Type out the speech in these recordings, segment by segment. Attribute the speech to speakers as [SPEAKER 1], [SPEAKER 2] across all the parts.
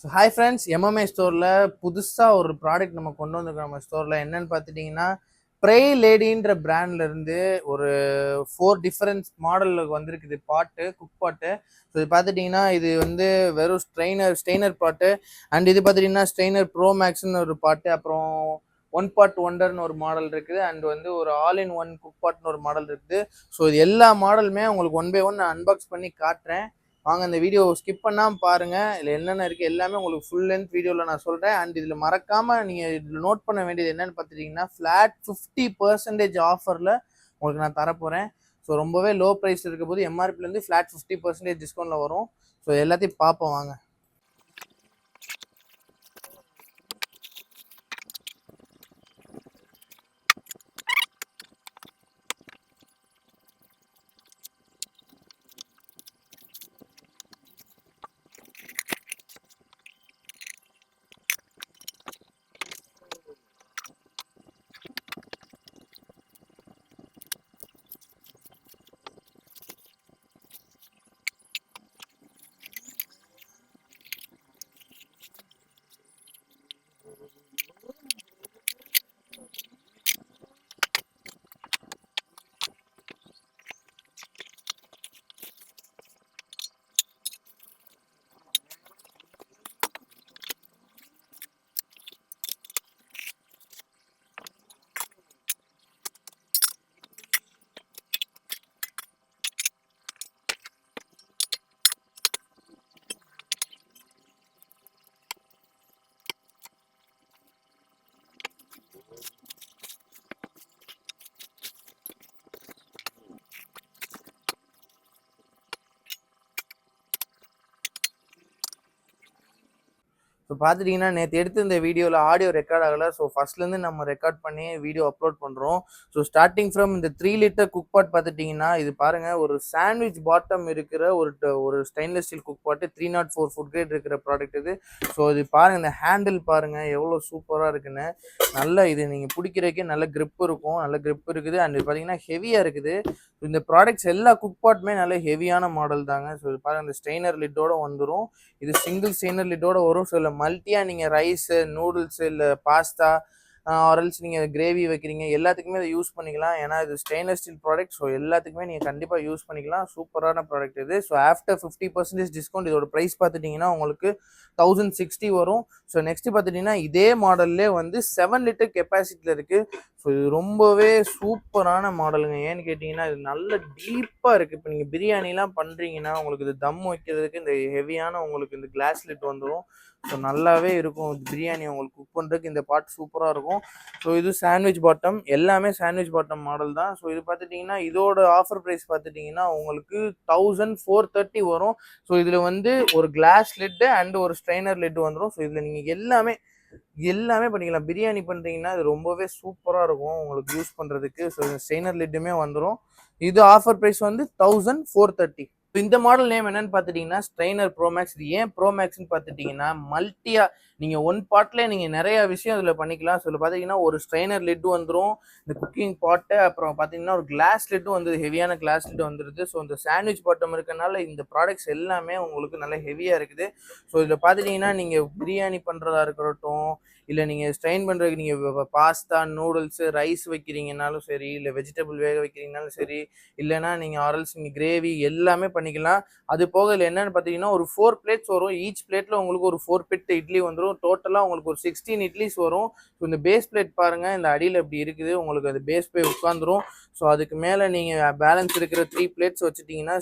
[SPEAKER 1] So hi friends, MMA ஸ்டோரில் புதுசாக ஒரு ப்ராடக்ட் நம்ம கொண்டு வந்திருக்கோம். நம்ம ஸ்டோரில் என்னென்னு பார்த்துட்டிங்கன்னா, ப்ரே லேடின்ற பிராண்ட்லேருந்து ஒரு 4 டிஃப்ரெண்ட் மாடலில் வந்திருக்குது குக் பாட்டு. ஸோ இது பார்த்துட்டிங்கன்னா, இது வந்து வெறும் ஸ்ட்ரெயினர் பாட்டு. அண்ட் இது பார்த்துட்டிங்கன்னா ஸ்ட்ரெயினர் ப்ரோ மேக்ஸ்னு ஒரு பாட்டு. அப்புறம் ஒன் பாட் ஒண்டர்னு ஒரு மாடல் இருக்குது. அண்ட் வந்து ஒரு ஆல் இன் ஒன் குக் பாட்னு ஒரு மாடல் இருக்குது. ஸோ இது எல்லா மாடலுமே உங்களுக்கு ஒன் பை ஒன் நான் அன்பாக்ஸ் பண்ணி காட்டுறேன். வாங்க இந்த வீடியோ ஸ்கிப் பண்ணாமல் பாருங்கள். இதில் என்னென்ன இருக்குது எல்லாமே உங்களுக்கு ஃபுல் லென்த் வீடியோவில் நான் சொல்கிறேன். அண்ட் இதில் மறக்காமல் நீங்கள் இதில் நோட் பண்ண வேண்டியது என்னென்னு பார்த்துட்டிங்கன்னா, ஃப்ளாட் 50% ஆஃபரில் உங்களுக்கு நான் தரப்போகிறேன். ஸோ ரொம்பவே லோ ப்ரைஸ் இருக்க போது எம்ஆர்பிலேருந்து ஃப்ளாட் 50% டிஸ்கவுண்ட்டில் வரும். ஸோ எல்லாத்தையும் பார்ப்போம் வாங்க. ஸோ பார்த்துட்டிங்கன்னா, நேற்று எடுத்து இந்த வீடியோவில் ஆடியோ ரெக்கார்ட் ஆகலை. ஸோ ஃபஸ்ட்லேருந்து நம்ம ரெக்கார்ட் பண்ணி வீடியோ அப்லோட் பண்ணுறோம். ஸோ ஸ்டார்டிங் ஃப்ரம் இந்த 3 லிட்டர் குக் பாட் பார்த்துட்டிங்கன்னா, இது பாருங்கள், ஒரு சாண்ட்விச் பாட்டம் இருக்கிற ஒரு ஸ்டெயின்லெஸ் ஸ்டீல் குக் பாட்டு 304 ஃபுட் கிரேட் இருக்கிற ப்ராடக்ட் இது. ஸோ இது பாருங்கள், இந்த ஹேண்டில் பாருங்கள் எவ்வளோ சூப்பராக இருக்குன்னு. நல்ல இது நீங்கள் பிடிக்கிறதுக்கே நல்ல கிரிப் இருக்கும், நல்ல கிரிப் இருக்குது. அண்ட் பார்த்தீங்கன்னா ஹெவியாக இருக்குது. இந்த ப்ராடக்ட்ஸ் எல்லா குக் பாட்டுமே நல்ல ஹெவியான மாடல் தாங்க. ஸோ இது பாருங்கள், இந்த ஸ்டெயினர் லிட்டோட வந்துடும். இது சிங்கிள் ஸ்டெயினர் லிட்டோட வரும். ஸோ இல்லை மல்ட்டியாக நீங்கள் ரைஸு, நூடுல்ஸு, இல்லை பாஸ்தா ஆரல்ஸ் நீங்கள் கிரேவி வைக்கிறீங்க, எல்லாத்துக்குமே இதை யூஸ் பண்ணிக்கலாம். ஏன்னா இது ஸ்டெயின்லெஸ் ஸ்டீல் ப்ராடக்ட். ஸோ எல்லாத்துக்குமே நீங்கள் கண்டிப்பாக யூஸ் பண்ணிக்கலாம். சூப்பரான ப்ராடக்ட் இது. ஸோ ஆஃப்டர் 50% டிஸ்கவுண்ட் இதோட ப்ரைஸ் பார்த்துட்டிங்கன்னா உங்களுக்கு 1060 வரும். ஸோ நெக்ஸ்ட் பார்த்துட்டிங்கன்னா, இதே மாடல்லே வந்து 7 லிட்டர் கெப்பாசிட்டியில் இருக்குது. ஸோ இது ரொம்பவே சூப்பரான மாடலுங்க. ஏன்னு கேட்டிங்கன்னா, இது நல்ல டீப்பாக இருக்குது. இப்போ நீங்கள் பிரியாணிலாம் பண்ணுறீங்கன்னா உங்களுக்கு இது தம் வைக்கிறதுக்கு இந்த ஹெவியான உங்களுக்கு இந்த கிளாஸ் லிட் வந்துடும். ஸோ நல்லாவே இருக்கும். பிரியாணி உங்களுக்கு குக் பண்ணுறதுக்கு இந்த பாட் சூப்பராக இருக்கும். ஸோ இது சாண்ட்விச் பாட்டம், எல்லாமே சாண்ட்விச் பாட்டம் மாடல் தான். ஸோ இது பார்த்துட்டிங்கன்னா, இதோட ஆஃபர் ப்ரைஸ் பார்த்துட்டிங்கன்னா உங்களுக்கு 1430 வரும். ஸோ இதில் வந்து ஒரு கிளாஸ் லிட்டு அண்ட் ஒரு ஸ்ட்ரெயினர் லிட்டு வந்துடும். ஸோ இதில் நீங்கள் எல்லாமே பண்ணிக்கலாம். பிரியாணி பண்ணுறீங்கன்னா இது ரொம்பவே சூப்பராக இருக்கும் உங்களுக்கு யூஸ் பண்ணுறதுக்கு. ஸோ ஸ்ட்ரெயினர் லிட்டுமே வந்துடும். இது ஆஃபர் ப்ரைஸ் வந்து 1430. இந்த மாடல் நேம் என்னன்னு பார்த்துட்டிங்கன்னா, ஸ்ட்ரெயினர் ப்ரோ மேக்ஸ். இது ஏன் ப்ரோ மேக்ஸ்ன்னு பார்த்துட்டிங்கன்னா, மல்ட்டியாக நீங்கள் ஒன் பாட்லேயே நீங்கள் நிறையா விஷயம் இதில் பண்ணிக்கலாம். ஸோ இதில் பார்த்தீங்கன்னா ஒரு ஸ்ட்ரெயினர் லிட்டு வந்துடும், இந்த குக்கிங் பாட்டு, அப்புறம் பார்த்தீங்கன்னா ஒரு கிளாஸ் லிட்டும் வந்து ஹெவியான கிளாஸ் லிட்டு வந்துடுது. ஸோ இந்த சாண்ட்விச் பாட்டம் இருக்கனால இந்த ப்ராடக்ட்ஸ் எல்லாமே உங்களுக்கு நல்ல ஹெவியாக இருக்குது. ஸோ இதில் பார்த்துட்டிங்கன்னா, நீங்கள் பிரியாணி பண்ணுறதா இருக்கட்டும், இல்லை நீங்கள் ஸ்ட்ரெயின் பண்ணுறதுக்கு நீங்கள் பாஸ்தா, நூடுல்ஸு, ரைஸ் வைக்கிறீங்கனாலும் சரி, இல்லை வெஜிடபிள் வேக வைக்கிறீங்கனாலும் சரி, இல்லைனா நீங்கள் ஆரல்ஸ் நீங்கள் கிரேவி எல்லாமே பண்ணிக்கலாம். அது போக இதில் என்னென்னு பார்த்தீங்கன்னா, ஒரு 4 பிளேட்ஸ் வரும். ஈச் பிளேட்டில் உங்களுக்கு ஒரு 4 பிட் இட்லி வந்துடும். டோட்டலாக உங்களுக்கு ஒரு 16 இட்லிஸ் வரும். ஸோ இந்த பேஸ் பிளேட் பாருங்கள், இந்த அடியில் இப்படி இருக்குது, உங்களுக்கு அது பேஸ் போய் உட்காந்துரும். ஸோ அதுக்கு மேலே நீங்கள் பேலன்ஸ் இருக்கிற 3 பிளேட்ஸ் வச்சுட்டிங்கன்னா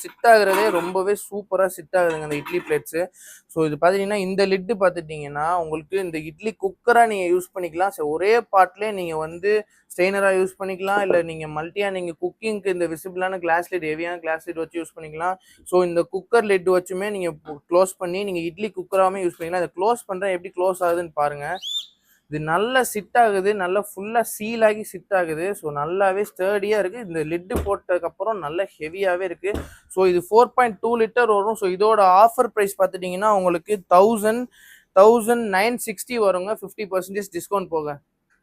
[SPEAKER 1] சிட் ஆகுறதே ரொம்பவே சூப்பராக சிட் ஆகுதுங்க அந்த இட்லி பிளேட்ஸு. ஸோ இது பார்த்தீங்கன்னா, இந்த லிட்டு பார்த்துட்டிங்கன்னா உங்களுக்கு இந்த இட்லி குக்கராக நீங்கள் யூஸ் பண்ணிக்கலாம். ஸோ ஒரே பாட்லேயே நீங்கள் வந்து ஸ்ட்ரெயினராக யூஸ் பண்ணிக்கலாம், இல்லை நீங்கள் மல்ட்டியாக நீங்கள் குக்கிங்க்கு இந்த விசிபிளான கிளாஸ் லிட், ஹெவியான கிளாஸ் லிட் வச்சு யூஸ் பண்ணிக்கலாம். ஸோ இந்த குக்கர் லிட் வச்சுமே நீங்கள் க்ளோஸ் பண்ணி நீங்கள் இட்லி குக்கராகவே யூஸ் பண்ணிக்கலாம். அதை க்ளோஸ் பண்ணுறேன், எப்படி க்ளோஸ் ஆகுதுன்னு பாருங்கள். இது நல்லா சிட் ஆகுது, நல்லா ஃபுல்லாக சீல் ஆகி சிட் ஆகுது. ஸோ நல்லாவே ஸ்டர்டியாக இருக்குது. இந்த லிட்டு போட்டதுக்கப்புறம் நல்ல ஹெவியாகவே இருக்குது. ஸோ இது 4.2 லிட்டர் வரும். ஸோ இதோட ஆஃபர் ப்ரைஸ் பார்த்துட்டிங்கன்னா உங்களுக்கு 1960 வருங்க, 50% டிஸ்கவுண்ட் போக.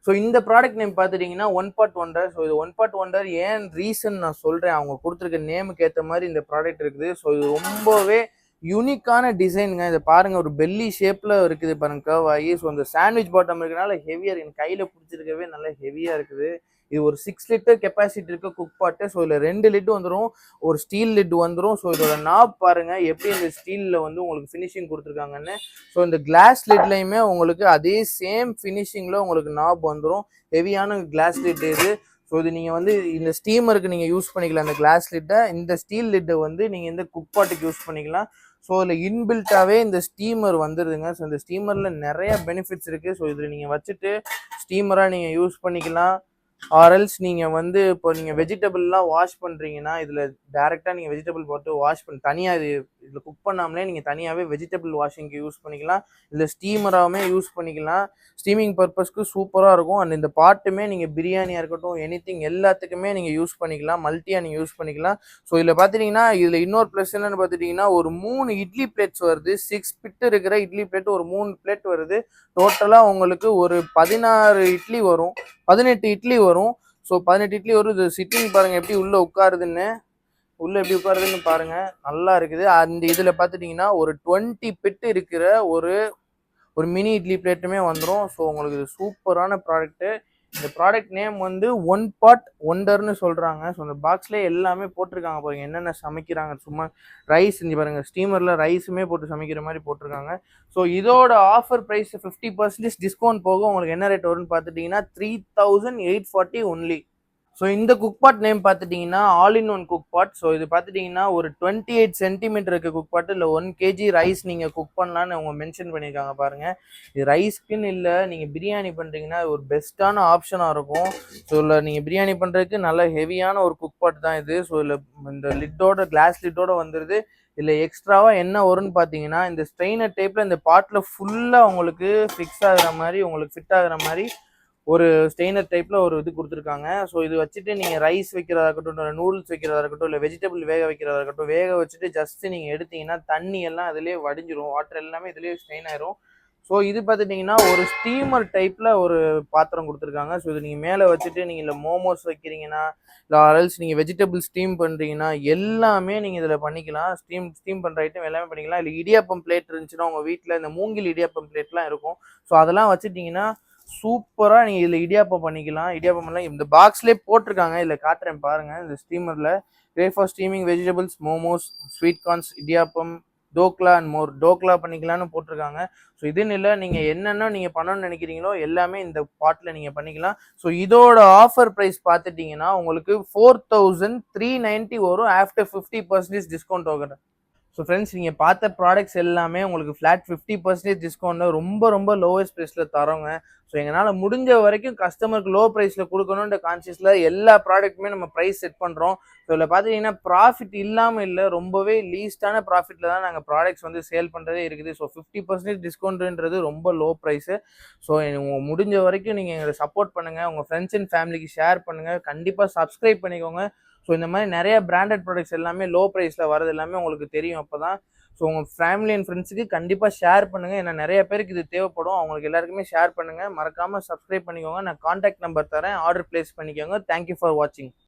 [SPEAKER 1] ஸோ இந்த ப்ராடக்ட் நேம் பார்த்துட்டிங்கன்னா ஒன் பாட் ஒண்டர். ஸோ இது ஒன் பாட் ஒண்டர் ஏன் ரீசன் நான் சொல்கிறேன், அவங்க கொடுத்துருக்க நேமுக்கு ஏற்ற மாதிரி இந்த ப்ராடக்ட் இருக்குது. ஸோ இது ரொம்பவே யூனிக்கான டிசைனுங்க. இத பாருங்க ஒரு பெல்லி ஷேப்ல இருக்குது பாருங்க கர்வ் ஆகி. ஸோ அந்த சாண்ட்விச் பாட்டம் இருக்கனால ஹெவியா இருக்கு. எனக்கு கையில பிடிச்சிருக்கவே நல்லா ஹெவியா இருக்குது. இது ஒரு 6 லிட்டர் கெப்பாசிட்டி இருக்க குக் பாட்டு. ஸோ இதுல 2 லிட் வந்துரும். ஒரு ஸ்டீல் லிட் வந்துரும். ஸோ இதோட நாப் பாருங்க எப்படி இந்த ஸ்டீல்ல வந்து உங்களுக்கு ஃபினிஷிங் கொடுத்துருக்காங்கன்னு. ஸோ இந்த கிளாஸ் லிட்லயுமே உங்களுக்கு அதே சேம் ஃபினிஷிங்ல உங்களுக்கு நாப் வந்துரும். ஹெவியான கிளாஸ் லிட் இது. ஸோ இது நீங்கள் வந்து இந்த ஸ்டீமருக்கு நீங்கள் யூஸ் பண்ணிக்கலாம். இந்த கிளாஸ் லிட்டை, இந்த ஸ்டீல் லிட்டை வந்து நீங்கள் இந்த குக் பாட்டுக்கு யூஸ் பண்ணிக்கலாம். ஸோ இதில் இன்பில்ட்டாகவே இந்த ஸ்டீமர் வந்துடுதுங்க. ஸோ இந்த ஸ்டீமரில் நிறைய பெனிஃபிட்ஸ் இருக்குது. ஸோ இதில் நீங்கள் வச்சுட்டு ஸ்டீமராக நீங்கள் யூஸ் பண்ணிக்கலாம். ஆர்எல்ஸ் நீங்கள் வந்து இப்போ நீங்கள் வெஜிடபிள்லாம் வாஷ் பண்ணுறீங்கன்னா இதில் டேரெக்டாக நீங்கள் வெஜிடபிள் போட்டு வாஷ் பண்ணி தனியாக இதில் குக் பண்ணாமலே நீங்கள் தனியாகவே வெஜிடபிள் வாஷிங்க்கு யூஸ் பண்ணிக்கலாம். இதில் ஸ்டீமராகவே யூஸ் பண்ணிக்கலாம். ஸ்டீமிங் பர்பஸ்க்கு சூப்பராக இருக்கும். அண்ட் இந்த பாட்டுமே நீங்கள் பிரியாணியாக இருக்கட்டும் எனிதிங் எல்லாத்துக்குமே நீங்கள் யூஸ் பண்ணிக்கலாம். மல்டியாக நீங்கள் யூஸ் பண்ணிக்கலாம். ஸோ இதில் பார்த்துட்டிங்கன்னா இதில் இன்னொரு ப்ளஸ் என்னென்னு பார்த்துட்டிங்கன்னா ஒரு 3 இட்லி பிளேட்ஸ் வருது. 6 பிட்டு இருக்கிற இட்லி பிளேட் ஒரு 3 பிளேட் வருது. டோட்டலாக உங்களுக்கு ஒரு 16 இட்லி வரும், 18 இட்லி வரும். ஸோ 18 இட்லி வரும். இது சிட்டிங் பாருங்கள் எப்படி உள்ளே உட்காருதுன்னு, உள்ளே எப்படி உட்காருதுன்னு பாருங்கள், நல்லா இருக்குது. அந்த இதில் பார்த்துட்டிங்கன்னா ஒரு 20 பிட்டு இருக்கிற ஒரு மினி இட்லி பிளேட்டுமே வந்துடும். ஸோ உங்களுக்கு இது சூப்பரான ப்ராடக்ட்டு. இந்த ப்ராடக்ட் நேம் வந்து ஒன் பாட் ஒண்டர்னு சொல்கிறாங்க. ஸோ இந்த பாக்ஸ்லேயே எல்லாமே போட்டிருக்காங்க பாருங்கள் என்னென்ன சமைக்கிறாங்க. சும்மா ரைஸ் செஞ்சு பாருங்கள், ஸ்டீமரில் ரைஸுமே போட்டு சமைக்கிற மாதிரி போட்டிருக்காங்க. ஸோ இதோட ஆஃபர் ப்ரைஸ் 50% டிஸ்கவுண்ட் போக உங்களுக்கு என்ன ரேட் வரும்னு பார்த்துட்டிங்கன்னா 3840 ஒன்லி. ஸோ இந்த குக் பாட் நேம் பார்த்துட்டிங்கன்னா all in one cook pot. So இது பார்த்துட்டிங்கன்னா ஒரு 28 சென்டிமீட்டர் இருக்க குக் பாட்டு. இல்லை 1 kg ரைஸ் நீங்கள் குக் பண்ணலான்னு அவங்க மென்ஷன் பண்ணியிருக்காங்க பாருங்கள். இது ரைஸ்க்குன்னு இல்லை, நீங்கள் பிரியாணி பண்ணுறீங்கன்னா ஒரு பெஸ்ட்டான ஆப்ஷனாக இருக்கும். ஸோ இல்லை நீங்கள் பிரியாணி பண்ணுறதுக்கு நல்ல ஹெவியான ஒரு குக் பாட் தான் இது. ஸோ இல்லை இந்த லிட்டோட கிளாஸ் லிட்டோட வந்துடுது. இல்லை எக்ஸ்ட்ராவாக என்ன வரும்னு பார்த்தீங்கன்னா இந்த ஸ்ட்ரெயினர் டைப்பில் இந்த பாட்டில் ஃபுல்லாக உங்களுக்கு ஃபிக்ஸ் ஆகுற மாதிரி, உங்களுக்கு ஃபிட் ஆகுற மாதிரி ஒரு ஸ்டெயினர் டைப்பில் ஒரு இது கொடுத்துருக்காங்க. ஸோ இது வச்சுட்டு நீங்கள் ரைஸ் வைக்கிறதா இருக்கட்டும், இல்லை நூடுல்ஸ் வைக்கிறதா இருக்கட்டும், இல்லை வெஜிடபிள் வேக வைக்கிறதா இருக்கட்டும், வேக வச்சுட்டு ஜஸ்ட்டு நீங்கள் எடுத்தீங்கன்னா தண்ணி எல்லாம் அதிலே வடிஞ்சிரும். வாட்டர் எல்லாமே இதிலே ஸ்ட்ரெயின் ஆயிரும். ஸோ இது பார்த்துட்டிங்கன்னா ஒரு ஸ்டீமர் டைப்பில் ஒரு பாத்திரம் கொடுத்துருக்காங்க. ஸோ இது நீங்கள் மேலே வச்சுட்டு நீங்கள் இல்லை மோமோஸ் வைக்கிறீங்கன்னா, இல்லை ஆர்எல்ஸ் நீங்கள் வெஜிடபிள் ஸ்டீம் பண்ணுறீங்கன்னா எல்லாமே நீங்கள் இதில் பண்ணிக்கலாம். ஸ்டீம் பண்ணுற ஐட்டம் எல்லாமே பண்ணிக்கலாம். இல்லை இடியாப்பம் பிளேட் இருந்துச்சுன்னா உங்கள் வீட்டில் இந்த மூங்கில் இடியாப்பம் பிளேட்லாம் இருக்கும். ஸோ அதெல்லாம் வச்சுட்டிங்கன்னா சூப்பராக நீங்கள் இதில் இடியாப்பம் பண்ணிக்கலாம். இடியாப்பம் பண்ணலாம். இந்த பாக்ஸ்லேயே போட்டிருக்காங்க, இதில் காட்டுறேன் பாருங்கள். இந்த ஸ்டீமரில் great for steaming vegetables, momos, sweet corns, idiyappam, dhokla and more. Dhokla பண்ணிக்கலான்னு போட்டிருக்காங்க. ஸோ இதுன்னு இல்லை, நீங்கள் என்னென்ன நீங்கள் பண்ணணும்னு நினைக்கிறீங்களோ எல்லாமே இந்த பாட்டில் நீங்கள் பண்ணிக்கலாம். ஸோ இதோட ஆஃபர் ப்ரைஸ் பார்த்துட்டிங்கன்னா உங்களுக்கு 4390 வரும் ஆஃப்டர் 50% டிஸ்கவுண்ட் ஆகுது. ஸோ ஃப்ரெண்ட்ஸ் நீங்கள் பார்த்த ப்ராடக்ட்ஸ் எல்லாமே உங்களுக்கு ஃப்ளாட் 50% டிஸ்கவுண்ட்டில் ரொம்ப லோவஸ்ட் ப்ரைஸில் தரோங்க. ஸோ எங்களால் முடிஞ்ச வரைக்கும் கஸ்டமருக்கு லோ ப்ரைஸில் கொடுக்கணுன்ற கான்சியஸில் எல்லா ப்ராடக்ட்டுமே நம்ம ப்ரைஸ் செட் பண்ணுறோம். ஸோ இதில் பார்த்துட்டிங்கன்னா ப்ராஃபிட் இல்லாமல் இல்லை, ரொம்பவே லீஸ்டான ப்ராஃபிட்டில் தான் நாங்கள் ப்ராடக்ட்ஸ் வந்து சேல் பண்ணுறதே இருக்குது. ஸோ 50% டிஸ்கவுண்ட்டுன்றது ரொம்ப லோ ப்ரைஸு. ஸோ முடிஞ்ச வரைக்கும் நீங்கள் எங்களை சப்போர்ட் பண்ணுங்கள், உங்கள் ஃப்ரெண்ட்ஸ் அண்ட் ஃபேமிலிக்கு ஷேர் பண்ணுங்கள், கண்டிப்பாக சப்ஸ்கிரைப் பண்ணிக்கோங்க. ஸோ இந்த மாதிரி நிறைய பிராண்டட் ப்ராடக்ட்ஸ் எல்லாமே லோ ப்ரைஸில் வரது எல்லாமே உங்களுக்கு தெரியும் அப்போ தான். ஸோ உங்கள் ஃபேமிலி அண்ட் ஃப்ரெண்ட்ஸுக்கு கண்டிப்பாக ஷேர் பண்ணுங்கள். ஏன்னா நிறைய பேருக்கு இது தேவைப்படும். அவங்களுக்கு எல்லாருக்குமே ஷேர் பண்ணுங்கள். மறக்காமல் சப்ஸ்கிரைப் பண்ணிக்கோங்க. நான் காண்டாக்ட் நம்பர் தரேன், ஆர்டர் பிளேஸ் பண்ணிக்கோங்க. தேங்க்யூ ஃபார் வாட்சிங்.